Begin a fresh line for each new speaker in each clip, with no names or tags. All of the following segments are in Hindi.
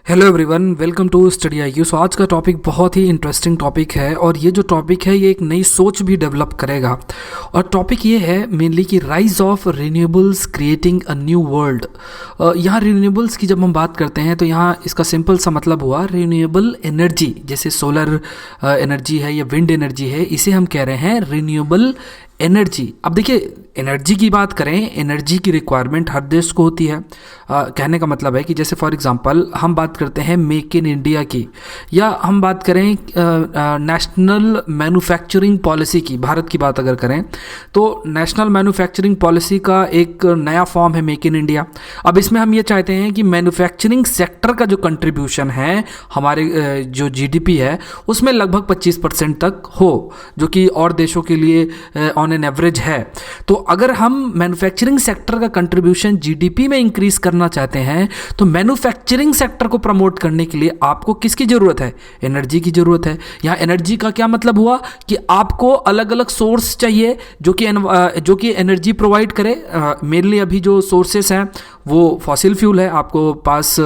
Hello everyone, welcome to study I Q. So आज का टॉपिक बहुत ही इंटरेस्टिंग टॉपिक है और ये जो टॉपिक है ये एक नई सोच भी डेवलप करेगा। और टॉपिक ये है मेनली कि rise of renewables creating a new world. यहाँ रिन्यूएबल्स की जब हम बात करते हैं तो यहाँ इसका सिंपल सा मतलब हुआ रिन्यूएबल एनर्जी, जैसे सोलर एनर्जी है या विंड एनर्जी है, इसे हम कह रहे हैं रिन्यूएबल एनर्जी। अब देखिए, एनर्जी की बात करें, एनर्जी की रिक्वायरमेंट हर देश को होती है। कहने का मतलब है कि जैसे फॉर एग्जांपल हम बात करते हैं मेक इन इंडिया की, या हम बात करें नेशनल मैन्युफैक्चरिंग पॉलिसी की, भारत की बात अगर करें तो नेशनल मैन्युफैक्चरिंग पॉलिसी का एक नया फॉर्म है मेक इन इंडिया। अब इसमें हम ये चाहते हैं कि मैन्युफैक्चरिंग सेक्टर का जो कंट्रीब्यूशन है हमारे जो जीडीपी है उसमें लगभग 25% तक हो, जो कि और देशों के लिए ऑन एन एवरेज है। तो अगर हम मैन्युफैक्चरिंग सेक्टर का कंट्रीब्यूशन जीडीपी में इंक्रीज करना चाहते हैं तो मैन्युफैक्चरिंग सेक्टर को प्रमोट करने के लिए आपको किसकी जरूरत है? एनर्जी की जरूरत है। यहाँ एनर्जी का क्या मतलब हुआ कि आपको अलग अलग सोर्स चाहिए जो कि एनर्जी प्रोवाइड करे। मेनली अभी जो सोर्सेस हैं वो फॉसिल फ्यूल है, आपको पास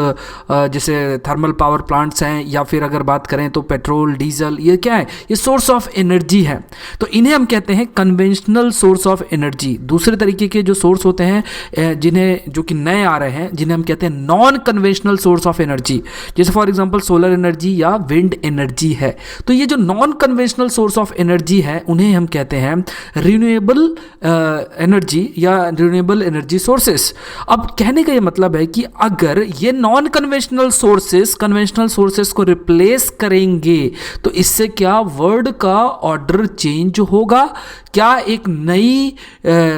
जैसे थर्मल पावर प्लांट्स हैं, या फिर अगर बात करें तो पेट्रोल डीजल, ये क्या है? ये सोर्स ऑफ एनर्जी है। तो इन्हें हम कहते हैं कन्वेंशनल सोर्स ऑफ एनर्जी। दूसरे तरीके के जो सोर्स होते हैं जिन्हें, जो कि नए आ रहे हैं, जिन्हें हम कहते हैं non conventional source of energy, जैसे फॉर एग्जांपल सोलर एनर्जी या विंड एनर्जी है। तो ये जो non conventional source of energy है उन्हें हम कहते हैं रिन्यूएबल एनर्जी या रिन्यूएबल एनर्जी सोर्सेस। अब कहने का ये मतलब है कि अगर ये non conventional sources conventional sources को रिप्लेस करेंगे तो इससे क्या वर्ल्ड का ऑर्डर चेंज होगा? क्या एक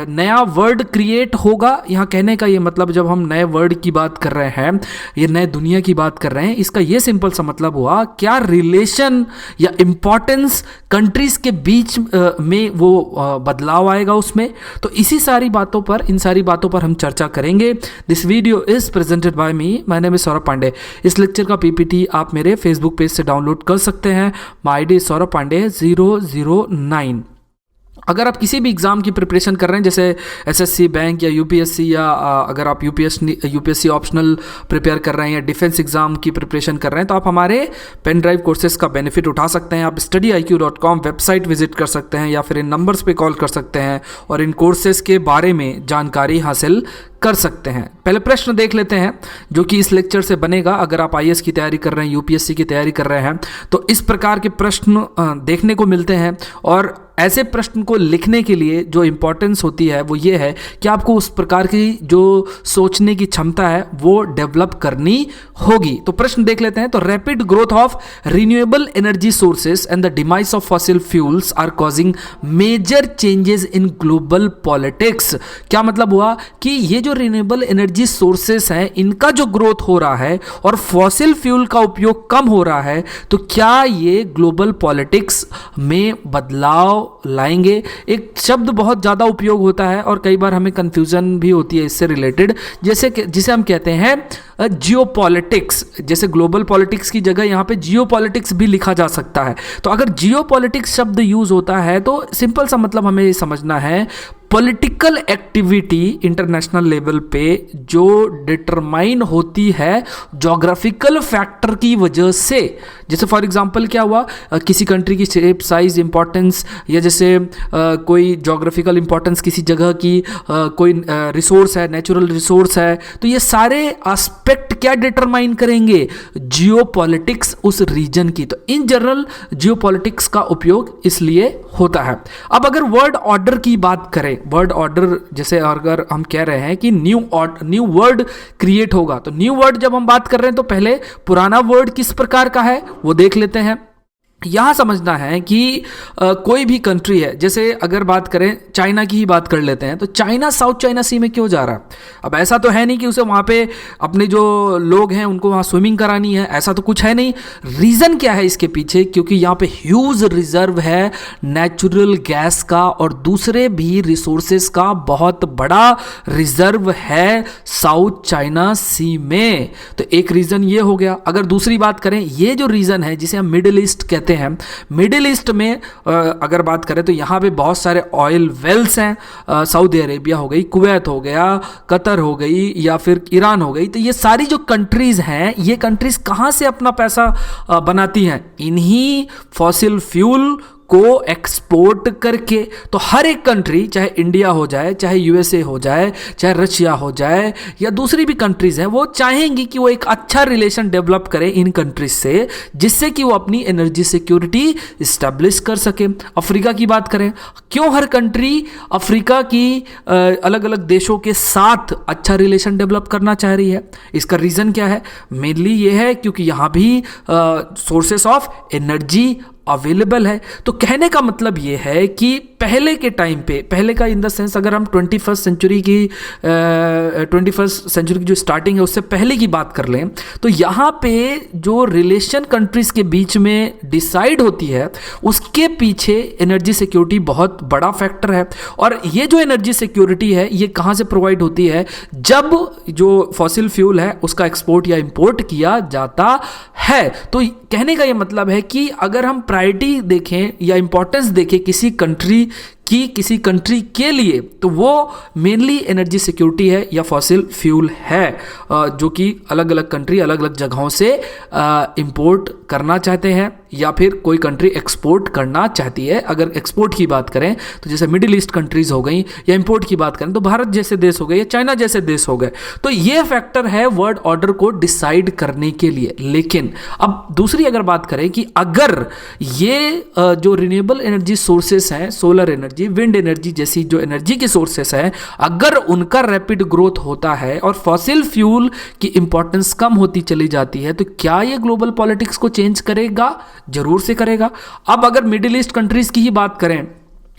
नया वर्ड क्रिएट होगा? यहाँ कहने का ये मतलब, जब हम नए वर्ड की बात कर रहे हैं, ये नए दुनिया की बात कर रहे हैं, इसका ये सिंपल सा मतलब हुआ क्या रिलेशन या इंपॉर्टेंस कंट्रीज के बीच में वो बदलाव आएगा उसमें। तो इन सारी बातों पर हम चर्चा करेंगे। This video is presented by me, my name is Saurabh Pandey. इस लेक्चर का पीपीटी आप मेरे फेसबुक पेज से डाउनलोड कर सकते हैं। My ID Saurabh Pandey 009। अगर आप किसी भी एग्ज़ाम की प्रिपरेशन कर रहे हैं, जैसे एसएससी, बैंक या यूपीएससी, या अगर आप यूपीएससी ऑप्शनल प्रिपेयर कर रहे हैं या डिफेंस एग्जाम की प्रिपरेशन कर रहे हैं, तो आप हमारे पेन ड्राइव कोर्सेज का बेनिफिट उठा सकते हैं। आप studiiq.com वेबसाइट विजिट कर सकते हैं या फिर इन नंबर्स पे कॉल कर सकते हैं और इन कोर्सेज के बारे में जानकारी हासिल कर सकते हैं। पहले प्रश्न देख लेते हैं जो कि इस लेक्चर से बनेगा। अगर आप आईएएस की तैयारी कर रहे हैं, यूपीएससी की तैयारी कर रहे हैं, तो इस प्रकार के प्रश्न देखने को मिलते हैं। और ऐसे प्रश्न को लिखने के लिए जो इंपॉर्टेंस होती है वो ये है कि आपको उस प्रकार की जो सोचने की क्षमता है वो डेवलप करनी होगी। तो प्रश्न देख लेते हैं। तो rapid growth of renewable energy sources and the demise of fossil fuels are causing major changes in global politics. क्या मतलब हुआ कि ये जो रिन्यूएबल एनर्जी सोर्सेस हैं इनका जो ग्रोथ हो रहा है और फॉसिल फ्यूल का उपयोग कम हो रहा है, तो क्या ये ग्लोबल पॉलिटिक्स में बदलाव लाएंगे? एक शब्द बहुत ज़्यादा उपयोग होता है और कई बार हमें कंफ्यूजन भी होती है इससे रिलेटेड, जिसे हम कहते हैं जियोपॉलिटिक्स। जैसे ग्लोबल पॉलिटिक्स की जगह यहाँ पे जियोपॉलिटिक्स भी लिखा जा सकता है। तो अगर जियोपॉलिटिक्स शब्द यूज होता है तो सिंपल सा मतलब हमें ये समझना है, पॉलिटिकल एक्टिविटी इंटरनेशनल लेवल पे जो डिटरमाइन होती है ज्योग्राफिकल फैक्टर की वजह से। जैसे फॉर एग्जांपल क्या हुआ, किसी कंट्री की शेप, साइज, इंपॉर्टेंस, या जैसे कोई ज्योग्राफिकल इंपॉर्टेंस किसी जगह की, कोई रिसोर्स है, नेचुरल रिसोर्स है, तो ये सारे एस्पेक्ट क्या डिटरमाइन करेंगे? जियोपॉलिटिक्स उस रीजन की। तो इन जनरल जियोपॉलिटिक्स का उपयोग इसलिए होता है। अब अगर वर्ल्ड ऑर्डर की बात करें, वर्ल्ड ऑर्डर, जैसे अगर हम कह रहे हैं कि न्यू वर्ड क्रिएट होगा, तो न्यू वर्ड जब हम बात कर रहे हैं तो पहले पुराना वर्ड किस प्रकार का है वो देख लेते हैं। यहाँ समझना है कि कोई भी कंट्री है, जैसे अगर बात करें चाइना की ही बात कर लेते हैं, तो चाइना साउथ चाइना सी में क्यों जा रहा है? अब ऐसा तो है नहीं कि उसे वहाँ पे अपने जो लोग हैं उनको वहाँ स्विमिंग करानी है, ऐसा तो कुछ है नहीं। रीज़न क्या है इसके पीछे? क्योंकि यहाँ पे ह्यूज रिजर्व है नेचुरल गैस का और दूसरे भी रिसोर्सेज का बहुत बड़ा रिजर्व है साउथ चाइना सी में। तो एक रीज़न ये हो गया। अगर दूसरी बात करें, ये जो रीज़न है जिसे हम मिडिल ईस्ट कहते चाहते हैं। मिडिल ईस्ट में अगर बात करें तो यहाँ पे बहुत सारे ऑयल वेल्स हैं, सऊदी अरेबिया हो गई, कुवैत हो गया, कतर हो गई या फिर ईरान हो गई। तो ये सारी जो कंट्रीज़ हैं, ये कंट्रीज़ कहाँ से अपना पैसा बनाती हैं? इन्हीं फॉसिल फ्यूल को एक्सपोर्ट करके। तो हर एक कंट्री, चाहे इंडिया हो जाए, चाहे यूएसए हो जाए, चाहे रशिया हो जाए या दूसरी भी कंट्रीज हैं, वो चाहेंगी कि वो एक अच्छा रिलेशन डेवलप करें इन कंट्रीज से, जिससे कि वो अपनी एनर्जी सिक्योरिटी इस्टेब्लिश कर सके। अफ्रीका की बात करें, क्यों हर कंट्री अफ्रीका की अलग अलग देशों के साथ अच्छा रिलेशन डेवलप करना चाह रही है? इसका रीज़न क्या है? मेनली ये है क्योंकि यहाँ भी सोर्सेस ऑफ एनर्जी अवेलेबल है। तो कहने का मतलब ये है कि पहले के टाइम पे, पहले का इन द सेंस अगर हम 21st सेंचुरी की जो स्टार्टिंग है उससे पहले की बात कर लें, तो यहाँ पे जो रिलेशन कंट्रीज के बीच में डिसाइड होती है, उसके पीछे एनर्जी सिक्योरिटी बहुत बड़ा फैक्टर है। और ये जो एनर्जी सिक्योरिटी है, ये कहाँ से प्रोवाइड होती है? जब जो फॉसिल फ्यूल है उसका एक्सपोर्ट या इंपोर्ट किया जाता है। तो कहने का ये मतलब है कि अगर हम प्रायोरिटी देखें या इंपॉर्टेंस देखें किसी कंट्री की, किसी कंट्री के लिए, तो वो मेनली एनर्जी सिक्योरिटी है या फॉसिल फ्यूल है, जो कि अलग अलग कंट्री अलग अलग जगहों से इंपोर्ट करना चाहते हैं या फिर कोई कंट्री एक्सपोर्ट करना चाहती है। अगर एक्सपोर्ट की बात करें तो जैसे मिडिल ईस्ट कंट्रीज हो गई, या इंपोर्ट की बात करें तो भारत जैसे देश हो गए या चाइना जैसे देश हो गए। तो ये फैक्टर है वर्ल्ड ऑर्डर को डिसाइड करने के लिए। लेकिन अब दूसरी अगर बात करें कि अगर ये जो रिन्यूएबल एनर्जी सोर्सेस हैं, सोलर एनर्जी, विंड एनर्जी जैसी जो एनर्जी के सोर्सेस हैं, अगर उनका रैपिड ग्रोथ होता है और फॉसिल फ्यूल की इंपॉर्टेंस कम होती चली जाती है, तो क्या ये ग्लोबल पॉलिटिक्स को चेंज करेगा? जरूर से करेगा। अब अगर मिडिल ईस्ट कंट्रीज की ही बात करें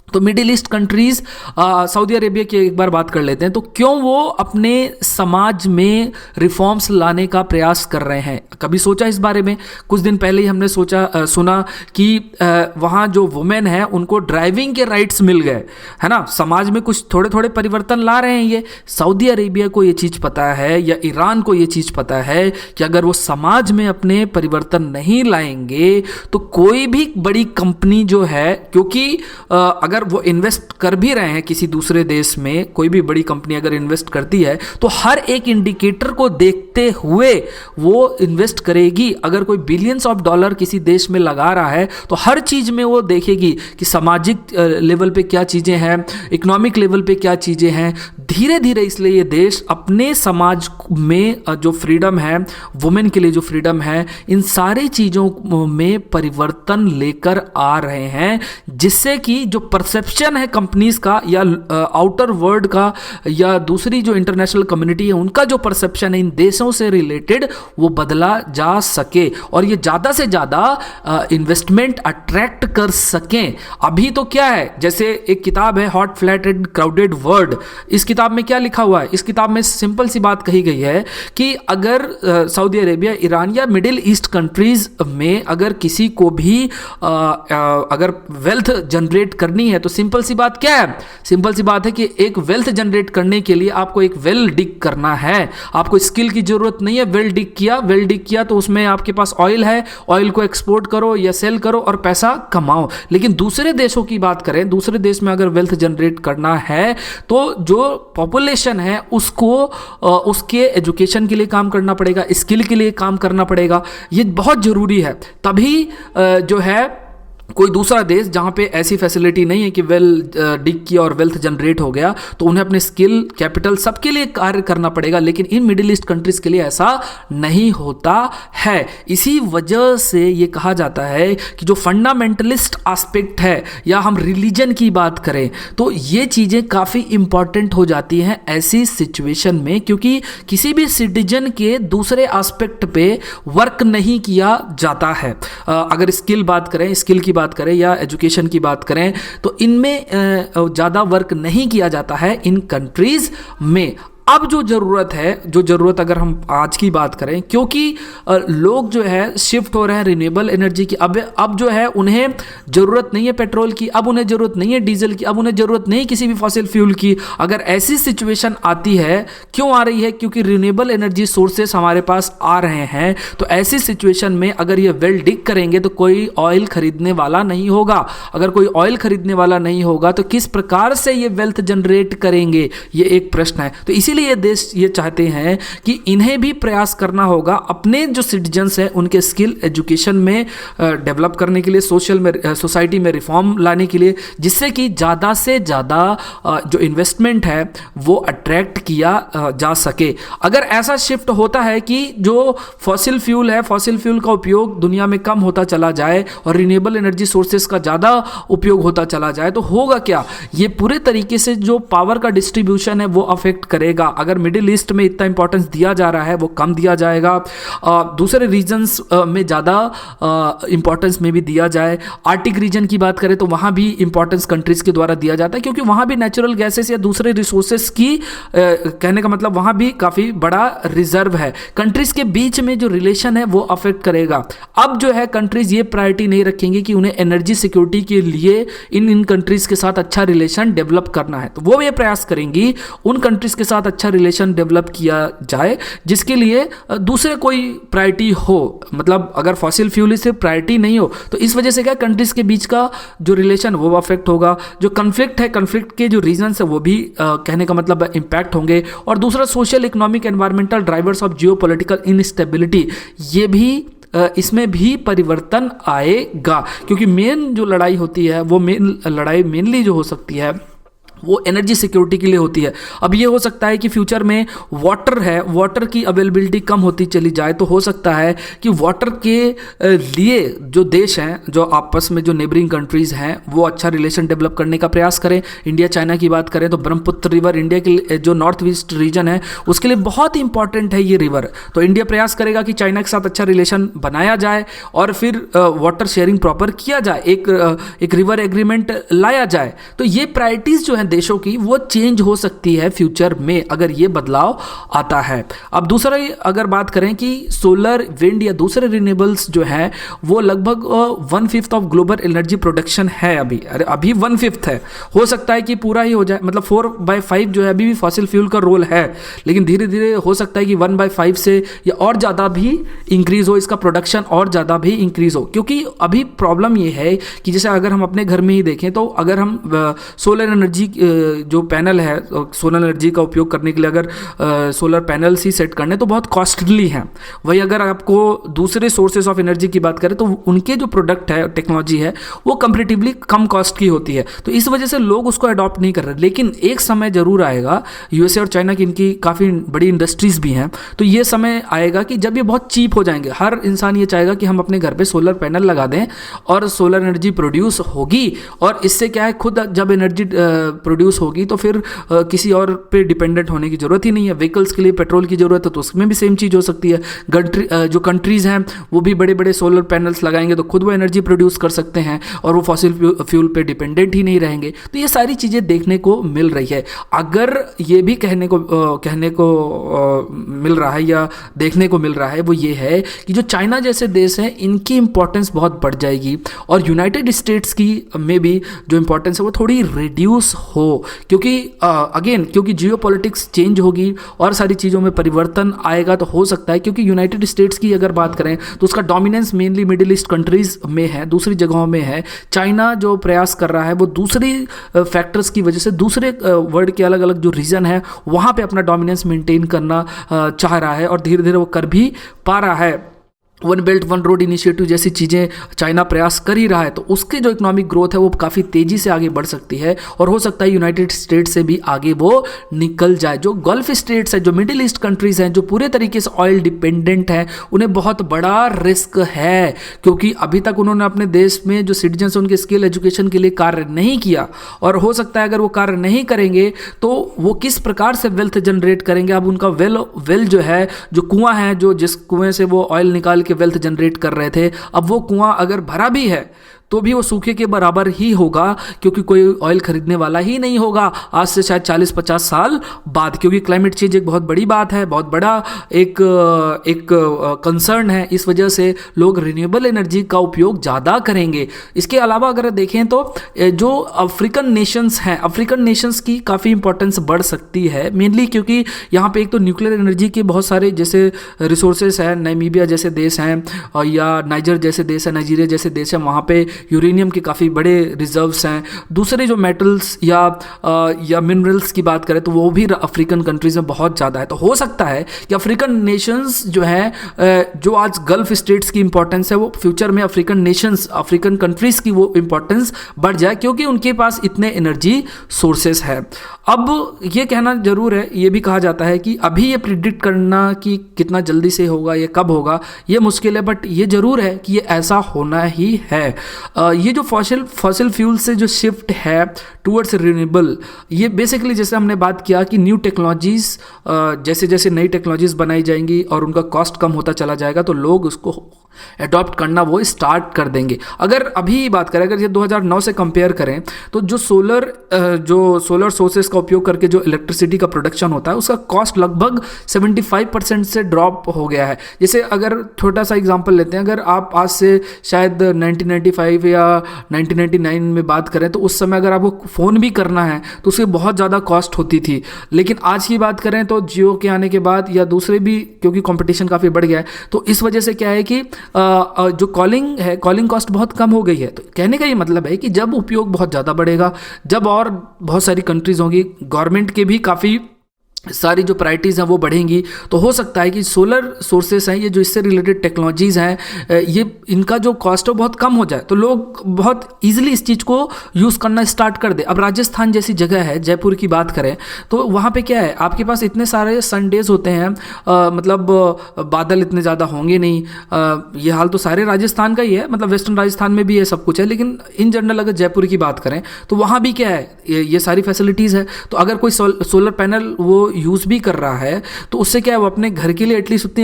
तो middle east countries, Saudi Arabia की एक बार बात कर लेते हैं, तो क्यों वो अपने समाज में रिफॉर्म्स लाने का प्रयास कर रहे हैं? कभी सोचा इस बारे में? कुछ दिन पहले ही हमने सुना कि वहाँ जो वुमेन है उनको ड्राइविंग के राइट्स मिल गए, है ना। समाज में कुछ थोड़े थोड़े परिवर्तन ला रहे हैं ये। सऊदी अरेबिया को ये चीज़ पता है या ईरान को ये चीज़ पता है कि अगर वो समाज में अपने परिवर्तन नहीं लाएंगे तो कोई भी बड़ी कंपनी जो है, क्योंकि अगर वो इन्वेस्ट कर भी रहे हैं किसी दूसरे देश में, कोई भी बड़ी कंपनी अगर इन्वेस्ट करती है तो हर एक इंडिकेटर को देखते हुए वो इन्वेस्ट करेगी। अगर कोई बिलियंस ऑफ डॉलर किसी देश में लगा रहा है तो हर चीज़ में वो देखेगी कि सामाजिक लेवल पे क्या चीज़ें हैं, इकोनॉमिक लेवल पे क्या चीज़ें हैं। धीरे धीरे इसलिए ये देश अपने समाज में जो फ्रीडम है, वुमेन के लिए जो फ्रीडम है, इन सारी चीज़ों में परिवर्तन लेकर आ रहे हैं, जिससे कि जो परसेप्शन है कंपनीज का या आउटर वर्ल्ड का या दूसरी जो इंटरनेशनल कम्युनिटी है उनका जो परसेप्शन है इन देशों से रिलेटेड, वो बदला जा सके और ये ज़्यादा से ज़्यादा इन्वेस्टमेंट अट्रैक्ट कर सकें। अभी तो क्या है, जैसे एक किताब है hot flat and crowded world, इस किताब में क्या लिखा हुआ है? इस किताब में सिंपल सी बात कही गई है कि अगर सऊदी अरेबिया, ईरान या मिडिल ईस्ट कंट्रीज में अगर किसी को भी अगर वेल्थ जनरेट करनी है तो सिंपल सी बात क्या है? सिंपल सी बात है कि एक वेल्थ जनरेट करने के लिए आपको एक वेल डिग करना है। आपको स्किल की जरूरत नहीं है। वेल डिग किया तो उसमें आपके पास ऑयल है, ऑयल को एक्सपोर्ट करो या सेल करो और पैसा कमाओ। लेकिन दूसरे देशों की बात करें, दूसरे देश में अगर वेल्थ जनरेट करना है तो जो पॉपुलेशन है उसको उसके एजुकेशन के लिए काम करना पड़ेगा, स्किल के लिए काम करना पड़ेगा। ये बहुत जरूरी है। तभी जो है कोई दूसरा देश जहाँ पे ऐसी फैसिलिटी नहीं है कि वेल डिग किया और वेल्थ जनरेट हो गया, तो उन्हें अपने स्किल, कैपिटल सबके लिए कार्य करना पड़ेगा। लेकिन इन मिडिल ईस्ट कंट्रीज के लिए ऐसा नहीं होता है। इसी वजह से ये कहा जाता है कि जो फंडामेंटलिस्ट एस्पेक्ट है या हम रिलीजन की बात करें तो ये चीज़ें काफ़ी इंपॉर्टेंट हो जाती हैं ऐसी सिचुएशन में, क्योंकि किसी भी सिटीजन के दूसरे एस्पेक्ट पे वर्क नहीं किया जाता है। अगर स्किल की बात करें या एजुकेशन की बात करें तो इनमें ज़्यादा वर्क नहीं किया जाता है इन कंट्रीज़ में। अब जो ज़रूरत अगर हम आज की बात करें, क्योंकि लोग जो है शिफ्ट हो रहे हैं रिन्यूएबल एनर्जी की। अब जो है उन्हें ज़रूरत नहीं है पेट्रोल की, अब उन्हें ज़रूरत नहीं है डीजल की, अब उन्हें ज़रूरत नहीं किसी भी फॉसिल फ्यूल की। अगर ऐसी सिचुएशन आती है, क्यों आ रही है? क्योंकि रिन्यूएबल एनर्जी सोर्सेस हमारे पास आ रहे हैं। तो ऐसी सिचुएशन में अगर ये वेल डिग करेंगे तो कोई ऑयल खरीदने वाला नहीं होगा। अगर कोई ऑयल खरीदने वाला नहीं होगा तो किस प्रकार से ये वेल्थ जनरेट करेंगे, ये एक प्रश्न है। तो इसीलिए ये देश ये चाहते हैं कि इन्हें भी प्रयास करना होगा अपने जो सिटीजन्स हैं उनके स्किल एजुकेशन में डेवलप करने के लिए, सोसाइटी में रिफॉर्म लाने के लिए, जिससे कि ज़्यादा से ज़्यादा जो इन्वेस्टमेंट है वो अट्रैक्ट किया जा सके। अगर ऐसा शिफ्ट होता है कि जो फॉसिल फ्यूल है, फॉसिल फ्यूल का उपयोग दुनिया में कम होता चला जाए और रिन्यूएबल एनर्जी सोर्सेस का ज़्यादा उपयोग होता चला जाए, तो होगा क्या? ये पूरे तरीके से जो पावर का डिस्ट्रीब्यूशन है वो अफेक्ट करेगा। अगर मिडिल ईस्ट में इतना इंपॉर्टेंस दिया जा रहा है वो कम दिया जाएगा, दूसरे रीजन्स में ज़्यादा इंपॉर्टेंस में भी दिया जाए। आर्टिक रीजन की बात करें तो वहाँ भी इंपॉर्टेंस कंट्रीज के द्वारा दिया जाता है, क्योंकि वहाँ भी नेचुरल गैसेस या दूसरे रिसोर्सेस की कहने का मतलब वहाँ भी काफ़ी बड़ा रिजर्व है। कंट्रीज के बीच में जो रिलेशन है वो अफेक्ट करेगा। अब जो है कंट्रीज ये प्रायोरिटी नहीं रखेंगे कि उन्हें एनर्जी सिक्योरिटी के लिए इन कंट्रीज के साथ अच्छा रिलेशन डेवलप करना है, तो वो ये प्रयास करेंगी उन कंट्रीज के साथ अच्छा रिलेशन डेवलप किया जाए जिसके लिए दूसरे कोई प्रायोरिटी हो। मतलब अगर फॉसिल फ्यूल से प्रायोरिटी नहीं हो तो इस वजह से क्या कंट्रीज के बीच का जो रिलेशन वो अफेक्ट होगा। जो कन्फ्लिक्ट है, कन्फ्लिक्ट के जो रीजन्स है वो भी कहने का मतलब इंपैक्ट होंगे। और दूसरा social, economic, environmental drivers of geopolitical instability, ये भी इसमें भी परिवर्तन आएगा। क्योंकि मेन जो लड़ाई होती है वो लड़ाई मेनली जो हो सकती है वो एनर्जी सिक्योरिटी के लिए होती है। अब ये हो सकता है कि फ्यूचर में वाटर की अवेलेबिलिटी कम होती चली जाए, तो हो सकता है कि वाटर के लिए जो देश हैं, जो आपस में जो नेबरिंग कंट्रीज़ हैं, वो अच्छा रिलेशन डेवलप करने का प्रयास करें। इंडिया चाइना की बात करें तो ब्रह्मपुत्र रिवर इंडिया के जो नॉर्थ ईस्ट रीजन है उसके लिए बहुत इंपॉर्टेंट है ये रिवर। तो इंडिया प्रयास करेगा कि चाइना के साथ अच्छा रिलेशन बनाया जाए और फिर वाटर शेयरिंग प्रॉपर किया जाए, एक रिवर एग्रीमेंट लाया जाए। तो ये प्रायोरिटीज़ जो हैं देशों की वो चेंज हो सकती है फ्यूचर में अगर ये बदलाव आता है। अब दूसरा अगर बात करें कि सोलर, विंड या दूसरे रिन्यूएबल्स जो हैं वो लगभग 1/5 ऑफ ग्लोबल एनर्जी प्रोडक्शन है अभी 1/5 है। हो सकता है कि पूरा ही हो जाए, मतलब 4/5 जो है अभी भी फॉसिल फ्यूल का रोल है, लेकिन धीरे धीरे हो सकता है कि 1/5 से या और ज़्यादा भी इंक्रीज हो, इसका प्रोडक्शन और ज़्यादा भी इंक्रीज हो। क्योंकि अभी प्रॉब्लम ये है कि जैसे अगर हम अपने घर में ही देखें तो अगर हम सोलर एनर्जी जो पैनल है, सोलर एनर्जी का उपयोग करने के लिए अगर सोलर पैनल्स ही सेट करने तो बहुत कॉस्टली हैं। वही अगर आपको दूसरे सोर्सेज ऑफ एनर्जी की बात करें तो उनके जो प्रोडक्ट है, टेक्नोलॉजी है, वो कंपैरेटिवली कम कॉस्ट की होती है। तो इस वजह से लोग उसको अडॉप्ट नहीं कर रहे। लेकिन एक समय जरूर आएगा, यूएसए और चाइना की इनकी काफ़ी बड़ी इंडस्ट्रीज भी हैं, तो ये समय आएगा कि जब ये बहुत चीप हो जाएंगे। हर इंसान ये चाहेगा कि हम अपने घर पे सोलर पैनल लगा दें और सोलर एनर्जी प्रोड्यूस होगी, और इससे क्या है, खुद जब एनर्जी प्रोड्यूस होगी तो फिर किसी और पे डिपेंडेंट होने की ज़रूरत ही नहीं है। व्हीकल्स के लिए पेट्रोल की ज़रूरत है तो उसमें भी सेम चीज़ हो सकती है। जो कंट्रीज़ हैं वो भी बड़े बड़े सोलर पैनल्स लगाएंगे तो खुद वो एनर्जी प्रोड्यूस कर सकते हैं और वो फॉसिल फ्यूल पे डिपेंडेंट ही नहीं रहेंगे। तो ये सारी चीज़ें देखने को मिल रही है। अगर ये भी कहने को मिल रहा है या देखने को मिल रहा है वो ये है कि जो चाइना जैसे देश हैं इनकी इंपॉर्टेंस बहुत बढ़ जाएगी और यूनाइटेड स्टेट्स की में भी जो इंपॉर्टेंस है वो थोड़ी रिड्यूस हो, क्योंकि जियोपॉलिटिक्स चेंज होगी और सारी चीज़ों में परिवर्तन आएगा। तो हो सकता है, क्योंकि यूनाइटेड स्टेट्स की अगर बात करें तो उसका dominance mainly middle east countries में है, दूसरी जगहों में है। चाइना जो प्रयास कर रहा है वो दूसरी फैक्टर्स की वजह से दूसरे वर्ल्ड के अलग अलग जो रीजन है वहाँ पे अपना डोमिनेंस मेंटेन करना चाह रहा है और धीरे धीरे वो कर भी पा रहा है। One belt one road initiative जैसी चीज़ें चाइना प्रयास कर ही रहा है, तो उसकी जो इकोनॉमिक ग्रोथ है वो काफ़ी तेज़ी से आगे बढ़ सकती है और हो सकता है यूनाइटेड स्टेट्स से भी आगे वो निकल जाए। जो गल्फ स्टेट्स हैं, जो मिडिल ईस्ट कंट्रीज़ हैं, जो पूरे तरीके से ऑयल डिपेंडेंट हैं, उन्हें बहुत बड़ा रिस्क है, क्योंकि अभी तक उन्होंने अपने देश में जो सिटीजन्स उनके स्किल एजुकेशन के लिए कार्य नहीं किया, और हो सकता है अगर वो कार्य नहीं करेंगे तो वो किस प्रकार से वेल्थ जनरेट करेंगे। अब उनका वेल जो है, जो कुआं है, जो जिस कुएं से वो ऑयल निकाल के वेल्थ जनरेट कर रहे थे, अब वो कुआं अगर भरा भी है तो भी वो सूखे के बराबर ही होगा, क्योंकि कोई ऑयल खरीदने वाला ही नहीं होगा आज से शायद 40-50 साल बाद, क्योंकि क्लाइमेट चेंज एक बहुत बड़ी बात है, बहुत बड़ा एक कंसर्न है। इस वजह से लोग रिन्यूएबल एनर्जी का उपयोग ज़्यादा करेंगे। इसके अलावा अगर देखें तो जो अफ्रीकन नेशंस हैं, अफ्रीकन नेशंस की काफ़ी इंपॉर्टेंस बढ़ सकती है, मेनली क्योंकि यहाँ पे एक तो न्यूक्लियर एनर्जी के बहुत सारे जैसे रिसोर्सेस हैं, नामीबिया जैसे देश हैं और या नाइजर जैसे देश है, नाइजीरिया जैसे देश है, वहाँ पे यूरेनियम के काफ़ी बड़े रिजर्व्स हैं। दूसरे जो मेटल्स या मिनरल्स की बात करें तो वो भी अफ्रीकन कंट्रीज़ में बहुत ज़्यादा है। तो हो सकता है कि अफ्रीकन नेशंस जो है, जो आज गल्फ स्टेट्स की इंपॉर्टेंस है, वो फ्यूचर में अफ्रीकन नेशंस, अफ्रीकन कंट्रीज़ की वो इंपॉर्टेंस बढ़ जाए, क्योंकि उनके पास इतने एनर्जी सोर्सेस है। अब ये कहना जरूर है, ये भी कहा जाता है कि अभी ये प्रिडिक्ट करना कि कितना जल्दी से होगा, ये कब होगा, ये मुश्किल है, बट ये जरूर है कि ये ऐसा होना ही है। ये जो फॉसिल फ्यूल से जो शिफ्ट है टूवर्ड्स रिन्यूएबल, ये बेसिकली जैसे हमने बात किया कि न्यू टेक्नोलॉजीज़, जैसे जैसे नई टेक्नोलॉजीज़ बनाई जाएंगी और उनका कॉस्ट कम होता चला जाएगा, तो लोग उसको अडॉप्ट करना वो स्टार्ट कर देंगे। अगर अभी बात करें, अगर ये 2009 से कंपेयर करें, तो जो सोलर सोर्सेस का उपयोग करके जो इलेक्ट्रिसिटी का प्रोडक्शन होता है, उसका कॉस्ट लगभग 75% से ड्रॉप हो गया है। जैसे अगर छोटा सा एग्जांपल लेते हैं, अगर आप आज से शायद 1995 या 1999 में बात करें, तो उस समय अगर आपको फ़ोन भी करना है तो उसकी बहुत ज़्यादा कॉस्ट होती थी। लेकिन आज की बात करें तो जियो के आने के बाद या दूसरे भी, क्योंकि कंपटीशन काफ़ी बढ़ गया है, तो इस वजह से क्या है कि जो कॉलिंग है, कॉलिंग कॉस्ट बहुत कम हो गई है। तो कहने का ये मतलब है कि जब उपयोग बहुत ज़्यादा बढ़ेगा, जब और बहुत सारी कंट्रीज़ होंगी, गवर्नमेंट के भी काफ़ी सारी जो प्रायोरिटीज़ हैं वो बढ़ेंगी, तो हो सकता है कि सोलर सोर्सेस हैं, ये जो इससे रिलेटेड टेक्नोलॉजीज़ हैं, ये इनका जो कॉस्ट है बहुत कम हो जाए, तो लोग बहुत ईजिली इस चीज़ को यूज़ करना स्टार्ट कर दे। अब राजस्थान जैसी जगह है, जयपुर की बात करें, तो वहाँ पे क्या है, आपके पास इतने सारे संडेज होते हैं, मतलब बादल इतने ज़्यादा होंगे नहीं। ये हाल तो सारे राजस्थान का ही है, मतलब वेस्टर्न राजस्थान में भी ये सब कुछ है, लेकिन इन जनरल अगर जयपुर की बात करें तो वहाँ भी क्या है, ये सारी फैसिलिटीज़ है। तो अगर कोई सोलर पैनल वो यूज़ भी कर रहा है, तो उससे क्या है, वो अपने घर के लिए एटलीस्ट उतनी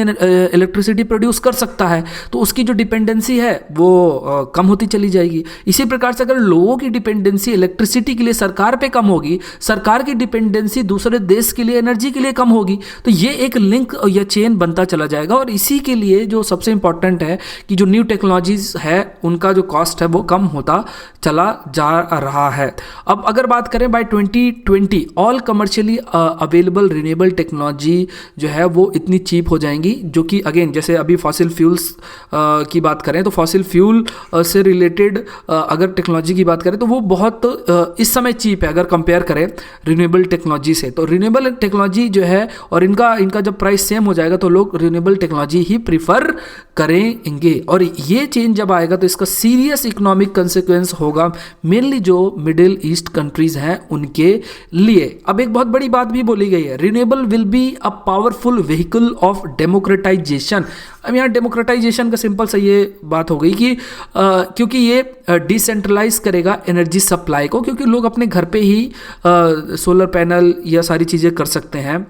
इलेक्ट्रिसिटी प्रोड्यूस कर सकता है, तो उसकी जो डिपेंडेंसी है वो कम होती चली जाएगी। इसी प्रकार से अगर लोगों की डिपेंडेंसी इलेक्ट्रिसिटी के लिए सरकार पे कम होगी, सरकार की डिपेंडेंसी दूसरे देश के लिए एनर्जी के लिए कम होगी, तो ये एक लिंक या चेन बनता चला जाएगा। और इसी के लिए जो सबसे इंपॉर्टेंट है कि जो न्यू टेक्नोलॉजीज है उनका जो कॉस्ट है वो कम होता चला जा रहा है। अब अगर बात करें by 2020 all commercially available renewable technology जो है वो इतनी चीप हो जाएंगी, जो कि अगेन जैसे अभी फॉसिल फ्यूल्स की बात करें तो फॉसिल फ्यूल से रिलेटेड अगर टेक्नोलॉजी की बात करें तो वो बहुत इस समय चीप है अगर कंपेयर करें रिन्यूएबल टेक्नोलॉजी से। तो रिन्यूएबल टेक्नोलॉजी जो है और इनका जब प्राइस सेम हो जाएगा तो लोग रिन्यूएबल टेक्नोलॉजी ही प्रीफर करेंगे। और ये चेंज जब आएगा तो इसका सीरियस इकोनॉमिक कंसिक्वेंस होगा मेनली जो मिडिल ईस्ट कंट्रीज हैं उनके लिए। अब एक बहुत बड़ी बात भी बोली गई है, renewable will be a powerful vehicle of democratisation. अब यहाँ डेमोक्रेटाइजेशन का सिंपल सा ये बात हो गई कि क्योंकि ये डिसेंट्रलाइज करेगा एनर्जी सप्लाई को, क्योंकि लोग अपने घर पे ही सोलर पैनल या सारी चीज़ें कर सकते हैं,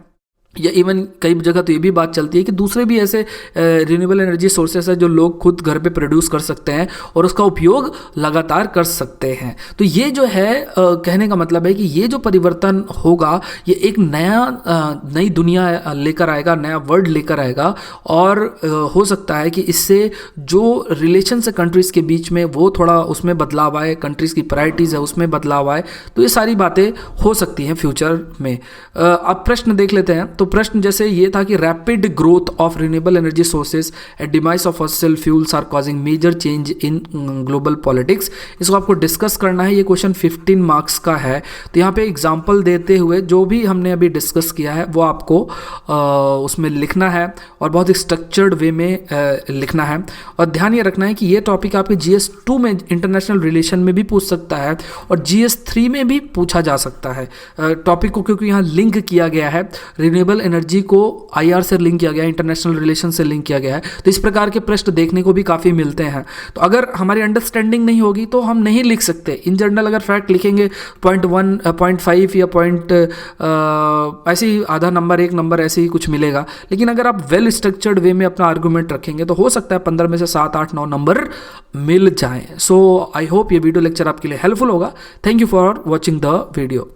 या इवन कई जगह तो ये भी बात चलती है कि दूसरे भी ऐसे रिन्यूएबल एनर्जी सोर्सेस है जो लोग खुद घर पे प्रोड्यूस कर सकते हैं और उसका उपयोग लगातार कर सकते हैं। तो ये जो है कहने का मतलब है कि ये जो परिवर्तन होगा ये एक नई दुनिया लेकर आएगा, नया वर्ल्ड लेकर आएगा, और हो सकता है कि इससे जो रिलेशन है कंट्रीज़ के बीच में वो थोड़ा उसमें बदलाव आए, कंट्रीज़ की प्रायोरिटीज़ है उसमें बदलाव आए। तो ये सारी बातें हो सकती हैं फ्यूचर में। अब प्रश्न देख लेते हैं। तो प्रश्न जैसे ये था कि rapid growth of renewable energy sources and demise of fossil fuels are causing major change in global politics. इसको आपको डिस्कस करना है। ये क्वेश्चन 15 मार्क्स का है। तो यहाँ पे एग्जांपल देते हुए जो भी हमने अभी डिस्कस किया है वो आपको उसमें लिखना है और बहुत ही स्ट्रक्चर्ड वे में लिखना है। और ध्यान ये रखना है कि ये टॉपिक आपके GS 2 में इंटरनेशनल रिलेशन में भी पूछ सकता है और GS 3 में भी पूछा जा सकता है टॉपिक को, क्योंकि यहाँ लिंक किया गया है रिन्यूएबल रिन्यूएबल एनर्जी को आईआर से लिंक किया गया है, इंटरनेशनल रिलेशन से लिंक किया गया है, तो इस प्रकार के प्रश्न देखने को भी काफ़ी मिलते हैं। तो अगर हमारी अंडरस्टैंडिंग नहीं होगी तो हम नहीं लिख सकते। इन जनरल अगर फैक्ट लिखेंगे 0.1 0.5 या पॉइंट ऐसे ही आधा नंबर, एक नंबर ऐसे ही कुछ मिलेगा। लेकिन अगर आप वेल स्ट्रक्चर्ड वे में अपना आर्गूमेंट रखेंगे तो हो सकता है 15 में से 7 8 9 नंबर मिल जाएं। सो आई होप ये वीडियो लेक्चर आपके लिए हेल्पफुल होगा। Thank you for watching the video.